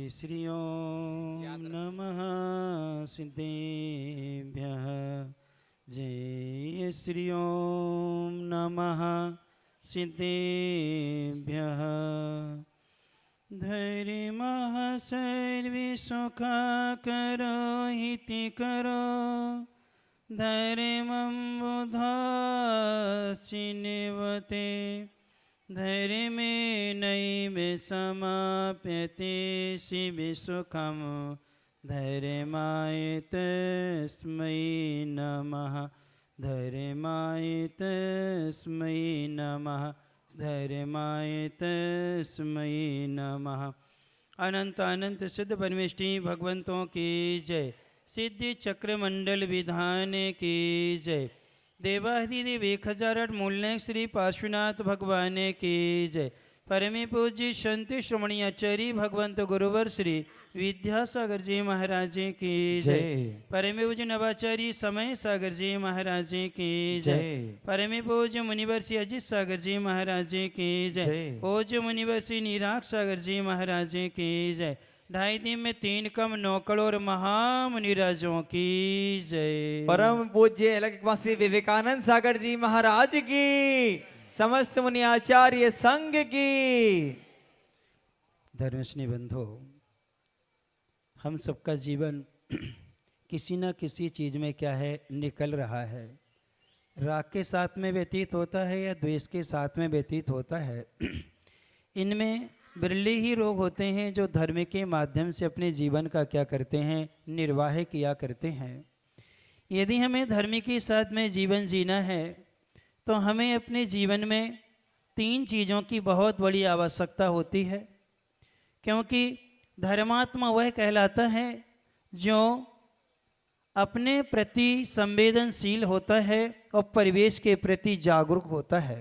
श्री ओम नमः सिद्धेभ्यः। जय श्री ओम नमः सिद्धेभ्यः। धैर्यमः सर्वे सुखाकरो हिति करो धैर्यमं बुधाश्चिन्वते धैर्यमे नैव समाप्यते शिवे सुखं धैर्यमाय तस्मै नमः धैर्यमाय तस्मै नमः धैर्यमाय तस्मै नमः। अनंत अनंत सिद्ध परमेष्टि भगवंतों की जय। सिद्धि चक्र मंडल विधान की जय। देवाधिदेव 1008 मूल्य श्री पार्श्वनाथ भगवान की जय। परमे पूज्य संत श्रोमणी आचार्य भगवंत गुरुवर श्री विद्यासागर जी महाराज की जय। परमे पूज्य नवाचार्य समय सागर जी महाराज की जय। परमे पूज्य मुनिवर श्री अजित सागर जी महाराज की जय। पूज्य मुनिवर श्री निराग सागर जी महाराज की जय। 2.5 दिन में 3 कम 9 करोड़ महामुनिराजों की जय। परम पूज्य अलगवासी विवेकानंद सागर जी महाराज की, समस्त मुनि आचार्य संघ की। धर्मस्नेही बंधो, हम सबका जीवन किसी न किसी चीज में क्या है निकल रहा है। राग के साथ में व्यतीत होता है या द्वेष के साथ में व्यतीत होता है। इनमें बिरले ही लोग होते हैं जो धर्म के माध्यम से अपने जीवन का क्या करते हैं, निर्वाह किया करते हैं। यदि हमें धर्म के साथ में जीवन जीना है तो हमें अपने जीवन में 3 चीज़ों की बहुत बड़ी आवश्यकता होती है। क्योंकि धर्मात्मा वह कहलाता है जो अपने प्रति संवेदनशील होता है और परिवेश के प्रति जागरूक होता है।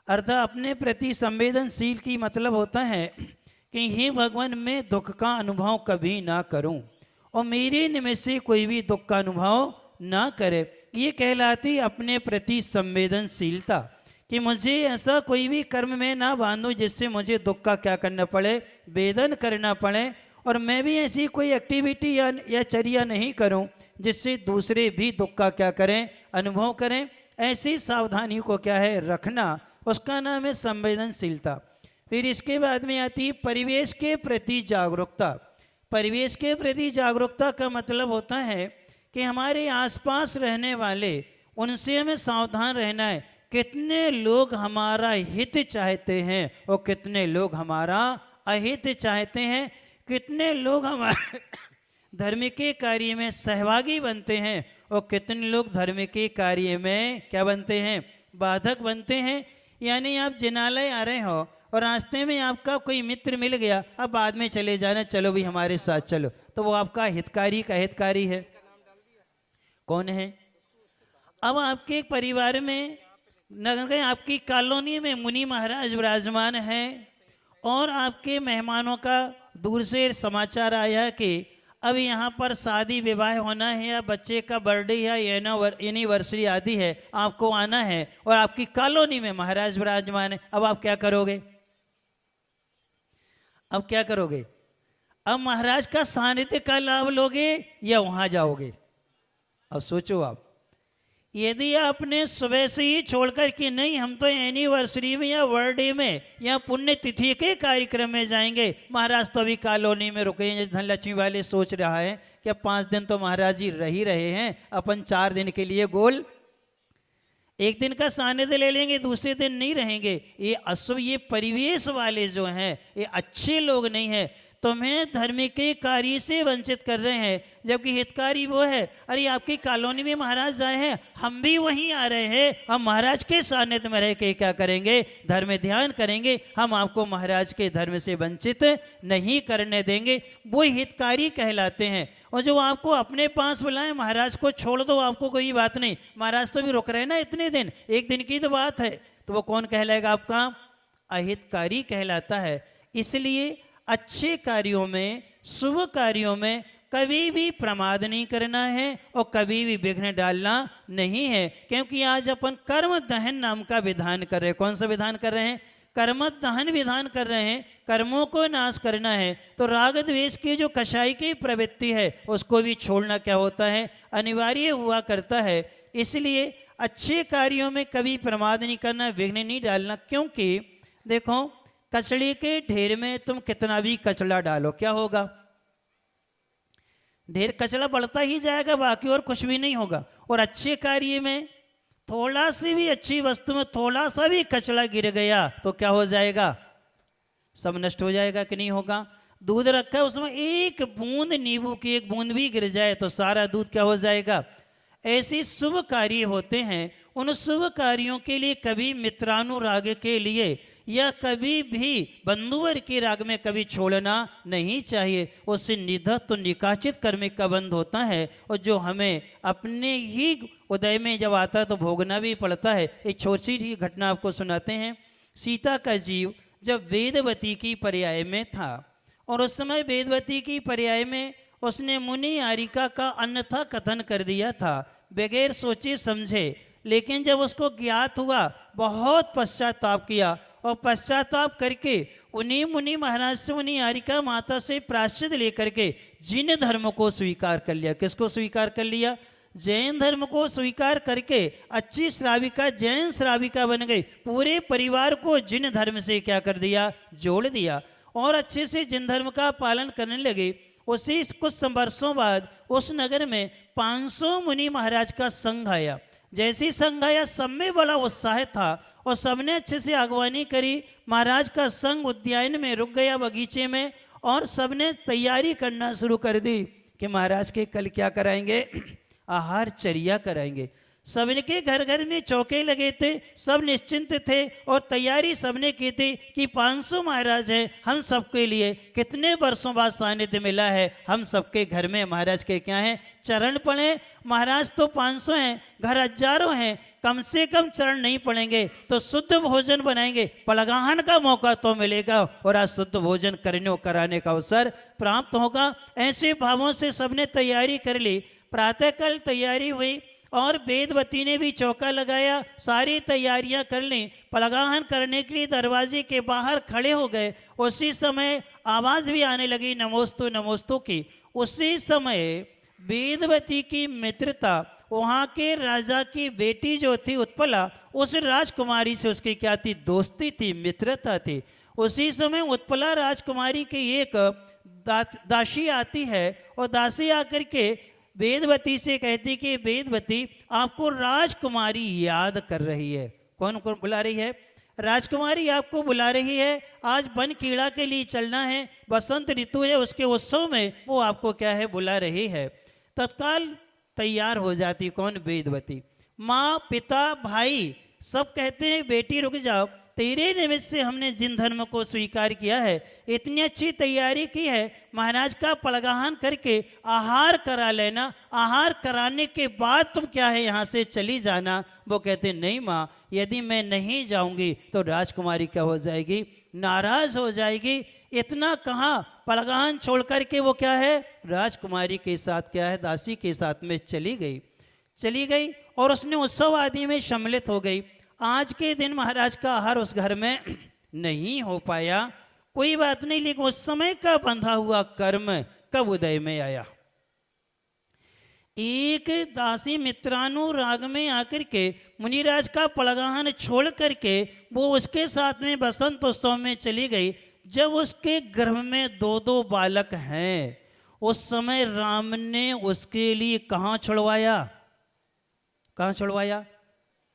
अर्थात अपने प्रति संवेदनशील की मतलब होता है कि हे भगवान, मैं दुख का अनुभव कभी ना करूं और मेरे निमित्त से कोई भी दुख का अनुभव ना करे। ये कहलाती अपने प्रति संवेदनशीलता कि मुझे ऐसा कोई भी कर्म में ना बांधूं जिससे मुझे दुख का क्या करना पड़े, वेदन करना पड़े। और मैं भी ऐसी कोई एक्टिविटी या चर्या नहीं करूं जिससे दूसरे भी दुख का क्या करें, अनुभव करें। ऐसी सावधानी को क्या है रखना, उसका नाम है संवेदनशीलता। फिर इसके बाद में आती है परिवेश के प्रति जागरूकता। परिवेश के प्रति जागरूकता का मतलब होता है कि हमारे आसपास रहने वाले, उनसे हमें सावधान रहना है। कितने लोग हमारा हित चाहते हैं और कितने लोग हमारा अहित चाहते हैं। कितने लोग हमारे धर्म के कार्य में सहभागी बनते हैं और कितने लोग धर्म के कार्य में क्या बनते हैं, बाधक बनते हैं। यानी आप जिनालय आ रहे हो और रास्ते में आपका कोई मित्र मिल गया, अब बाद में चले जाना, चलो भी हमारे साथ चलो, तो वो आपका हितकारी का हितकारी है। कौन है? अब आपके परिवार में नगर, आपकी कॉलोनी में मुनि महाराज विराजमान हैं और आपके मेहमानों का दूर से समाचार आया कि अब यहाँ पर शादी विवाह होना है या बच्चे का बर्थडे या एनिवर्सरी आदि है, आपको आना है और आपकी कॉलोनी में महाराज विराजमान है। अब आप क्या करोगे? अब क्या करोगे? अब महाराज का सानिध्य का लाभ लोगे या वहां जाओगे? अब सोचो आप। यदि आपने सुबह से ही छोड़कर कि नहीं हम तो एनिवर्सरी में या बर्थडे में या पुण्य तिथि के कार्यक्रम में जाएंगे, महाराज तो अभी कॉलोनी में रुके हैं, धनलक्ष्मी वाले सोच रहा है कि अब 5 दिन तो महाराज जी रह ही रहे हैं, अपन 4 दिन के लिए गोल 1 दिन का सानिध्य ले लेंगे, दूसरे दिन नहीं रहेंगे। ये अशुभ, ये परिवेश वाले जो हैं ये अच्छे लोग नहीं हैं, तुम्हें धर्म के कार्य से वंचित कर रहे हैं। जबकि हितकारी वो है, अरे आपकी कॉलोनी में महाराज आए हैं, हम भी वहीं आ रहे हैं, हम महाराज के सानिध्य में रह के क्या करेंगे, धर्म ध्यान करेंगे, हम आपको महाराज के धर्म से वंचित नहीं करने देंगे। वो हितकारी कहलाते हैं। और जो आपको अपने पास बुलाए, महाराज को छोड़ दो, आपको कोई बात नहीं, महाराज तो भी रुक रहे ना इतने दिन, 1 दिन की तो बात है, तो वो कौन कहलाएगा? आपका अहितकारी कहलाता है। इसलिए अच्छे कार्यों में, शुभ कार्यों में कभी भी प्रमाद नहीं करना है और कभी भी विघ्न डालना नहीं है। क्योंकि आज अपन कर्म दहन नाम का विधान कर रहे हैं। कौन सा विधान कर रहे हैं? कर्म दहन विधान कर रहे हैं, कर्मों को नाश करना है, तो राग द्वेष की जो कषाय की प्रवृत्ति है उसको भी छोड़ना क्या होता है, अनिवार्य हुआ करता है। इसलिए अच्छे कार्यों में कभी प्रमाद नहीं करना, विघ्न नहीं डालना। क्योंकि देखो, कचड़े के ढेर में तुम कितना भी कचड़ा डालो क्या होगा, ढेर कचड़ा बढ़ता ही जाएगा, बाकी और कुछ भी नहीं होगा। और अच्छे कार्य में थोड़ा सी भी अच्छी वस्तु में थोड़ा सा भी कचड़ा गिर गया तो क्या हो जाएगा, सब नष्ट हो जाएगा कि नहीं होगा। दूध रखा है, उसमें एक बूंद नींबू की एक बूंद भी गिर जाए तो सारा दूध क्या हो जाएगा। ऐसे शुभ कार्य होते हैं, उन शुभ कार्यों के लिए कभी मित्रानुराग के लिए या कभी भी बंधुवर के राग में कभी छोड़ना नहीं चाहिए। उससे निधत्त तो निकाचित कर्म का बंध होता है, और जो हमें अपने ही उदय में जब आता है तो भोगना भी पड़ता है। एक छोटी सी घटना आपको सुनाते हैं। सीता का जीव जब वेदवती की पर्याय में था, और उस समय वेदवती की पर्याय में उसने मुनि आरिका का अन्यथा कथन कर दिया था बगैर सोचे समझे। लेकिन जब उसको ज्ञात हुआ, बहुत पश्चाताप किया, और पश्चाताप करके उन्हीं मुनि महाराज से, उन्हीं आरिका माता से प्रायश्चित लेकर के जिन धर्म को स्वीकार कर लिया। किसको स्वीकार कर लिया, जैन धर्म को स्वीकार करके अच्छी श्राविका जैन श्राविका बन गई। पूरे परिवार को जिन धर्म से क्या कर दिया, जोड़ दिया, और अच्छे से जिन धर्म का पालन करने लगे। उसी कुछ वर्षों बाद उस नगर में 500 मुनि महाराज का संघ आया। जैसी संघ आया, सब में बड़ा उत्साह था और सबने अच्छे से अगवानी करी। महाराज का संघ उद्यान में रुक गया, बगीचे में, और सबने तैयारी करना शुरू कर दी कि महाराज के कल क्या कराएंगे, आहार चर्या कराएंगे। सबके घर घर में चौके लगे थे, सब निश्चिंत थे और तैयारी सबने की थी कि 500 महाराज हैं, हम सबके लिए कितने वर्षों बाद सानिध्य मिला है, हम सबके घर में महाराज के क्या हैं, चरण पड़े। महाराज तो 500 हैं, घर हजारों हैं, कम से कम चरण नहीं पड़ेंगे तो शुद्ध भोजन बनाएंगे, पलगाहन का मौका तो मिलेगा और आज शुद्ध भोजन करने और कराने का अवसर प्राप्त होगा। ऐसे भावों से सबने तैयारी कर ली। प्रातःकाल तैयारी हुई और वेदवती ने भी चौका लगाया, सारी तैयारियां कर ली। पलगाहन करने के लिए दरवाजे के बाहर खड़े हो गए। उसी समय आवाज भी आने लगी, नमोस्तु नमोस्तु की। उसी समय वेदवती की मित्रता, वहाँ के राजा की बेटी जो थी उत्पला, उस राजकुमारी से उसकी क्या थी, दोस्ती थी, मित्रता थी। उसी समय उत्पला राजकुमारी की एक दासी आती है और दासी आकर के वेदवती से कहती कि वेदवती आपको राजकुमारी याद कर रही है। कौन कौन बुला रही है, राजकुमारी आपको बुला रही है, आज वन कीड़ा के लिए चलना है, बसंत ऋतु है, उसके उत्सव में वो आपको क्या है, बुला रही है। तत्काल तैयार हो जाती कौन, वेदवती। माँ पिता भाई सब कहते हैं बेटी रुक जाओ, तेरे निमित्त से हमने जिन धर्म को स्वीकार किया है, इतनी अच्छी तैयारी की है, महाराज का पलगाहन करके आहार करा लेना, आहार कराने के बाद तुम क्या है यहाँ से चली जाना। वो कहते नहीं माँ, यदि मैं नहीं जाऊंगी तो राजकुमारी क्या हो जाएगी, नाराज हो जाएगी। इतना कहाँ, पलगाहन छोड़ करके वो क्या है, राजकुमारी के साथ क्या है, दासी के साथ में चली गई और उसने उत्सव आदि में सम्मिलित हो गई। आज के दिन महाराज का आहार उस घर में नहीं हो पाया, कोई बात नहीं, लेकिन उस समय का बंधा हुआ कर्म कब उदय में आया। एक दासी मित्रानुराग में आकर के मुनिराज का पलगाहन छोड़ करके वो उसके साथ में बसंत उत्सव में चली गई। जब उसके गर्भ में 2 बालक हैं, उस समय राम ने उसके लिए कहाँ छुड़वाया,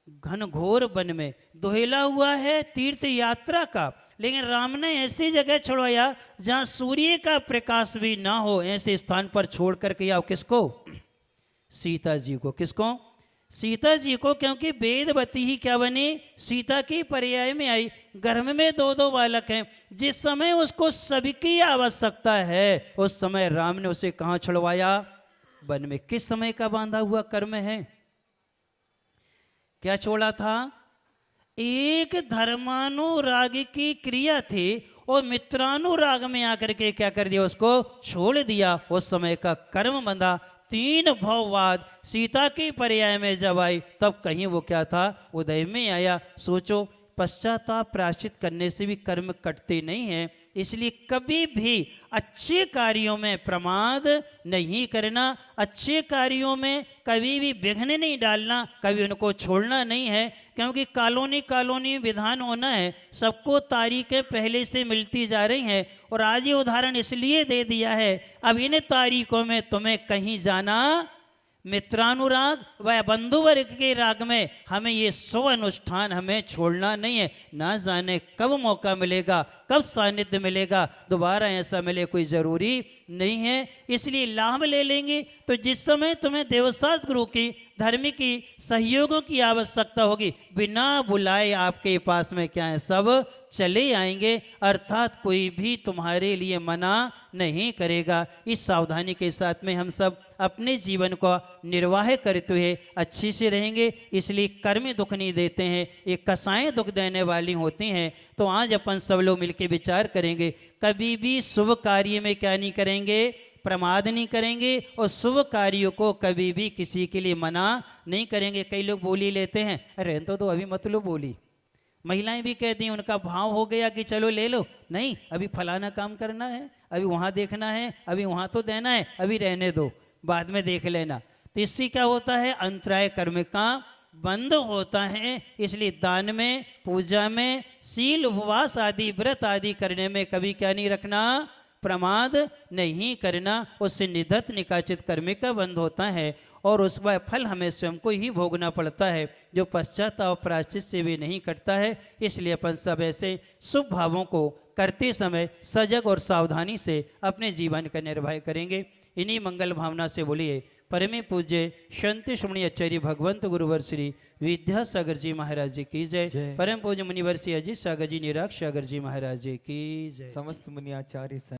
घनघोर वन में। दोहेला हुआ है तीर्थ यात्रा का, लेकिन राम ने ऐसी जगह छुड़वाया जहां सूर्य का प्रकाश भी ना हो, ऐसे स्थान पर छोड़ करके आओ। किसको, सीता जी को। किसको, सीता जी को, क्योंकि वेदवती ही क्या बनी, सीता की पर्याय में आई। गर्भ में 2 बालक हैं, जिस समय उसको सबकी आवश्यकता है उस समय राम ने उसे कहाँ छुड़वाया, वन में। किस समय का बांधा हुआ कर्म है, क्या छोड़ा था, एक धर्मानुराग की क्रिया थी और मित्रानुराग में आकर के क्या कर दिया, उसको छोड़ दिया। उस समय का कर्म बंधा। 3 भववाद सीता की पर्याय में जब आई तब कहीं वो क्या था, उदय में आया। सोचो पश्चाताप प्रायश्चित करने से भी कर्म कटते नहीं हैं। इसलिए कभी भी अच्छे कार्यों में प्रमाद नहीं करना, अच्छे कार्यों में कभी भी विघ्न नहीं डालना, कभी उनको छोड़ना नहीं है, क्योंकि कॉलोनी कॉलोनी विधान होना है, सबको तारीखें पहले से मिलती जा रही हैं। और आज ये उदाहरण इसलिए दे दिया है, अब इन तारीखों में तुम्हें कहीं जाना, मित्रानुराग व बंधु वर्ग के राग में हमें ये शुभ अनुष्ठान हमें छोड़ना नहीं है। ना जाने कब मौका मिलेगा, कब सानिध्य मिलेगा, दोबारा ऐसा मिले कोई ज़रूरी नहीं है। इसलिए लाभ ले लेंगे तो जिस समय तुम्हें देवशास्त्र गुरु की धर्म की सहयोगों की आवश्यकता होगी, बिना बुलाए आपके पास में क्या है सब चले आएंगे, अर्थात कोई भी तुम्हारे लिए मना नहीं करेगा। इस सावधानी के साथ में हम सब अपने जीवन को निर्वाह करते हुए अच्छे से रहेंगे। इसलिए कर्म दुख नहीं देते हैं, ये कसाएं दुख देने वाली होती हैं। तो आज अपन सब लोग मिलकर विचार करेंगे, कभी भी शुभ कार्य में क्या नहीं करेंगे, प्रमाद नहीं करेंगे, और शुभ कार्यों को कभी भी किसी के लिए मना नहीं करेंगे। कई लोग बोली लेते हैं, अरे तो अभी मत लो बोली। महिलाएं भी कहती हैं, उनका भाव हो गया कि चलो ले लो, नहीं अभी फलाना काम करना है, अभी वहाँ देखना है, अभी वहाँ तो देना है, अभी रहने दो, बाद में देख लेना। तो इससे क्या होता है, अंतराय कर्म का बंद होता है। इसलिए दान में, पूजा में, शील उपवास आदि व्रत आदि करने में कभी क्या नहीं रखना, प्रमाद नहीं करना। उससे निधत निकाचित कर्म का बंद होता है और उसका फल हमें स्वयं को ही भोगना पड़ता है, जो पश्चाताप प्रायश्चित से भी नहीं कटता है। इसलिए अपन सब ऐसे शुभ भावों को करते समय सजग और सावधानी से अपने जीवन का निर्वाह करेंगे। इन्हीं मंगल भावना से बोलिए, परमे पूज्य संत श्रमणी आचार्य भगवंत गुरुवर श्री विद्यासागर जी महाराज जी की जय। परम पूज्य मुनिवर श्री अजीत सागर जी निराग सागर जी महाराज जी की जय। समस्त मुनि आचार्य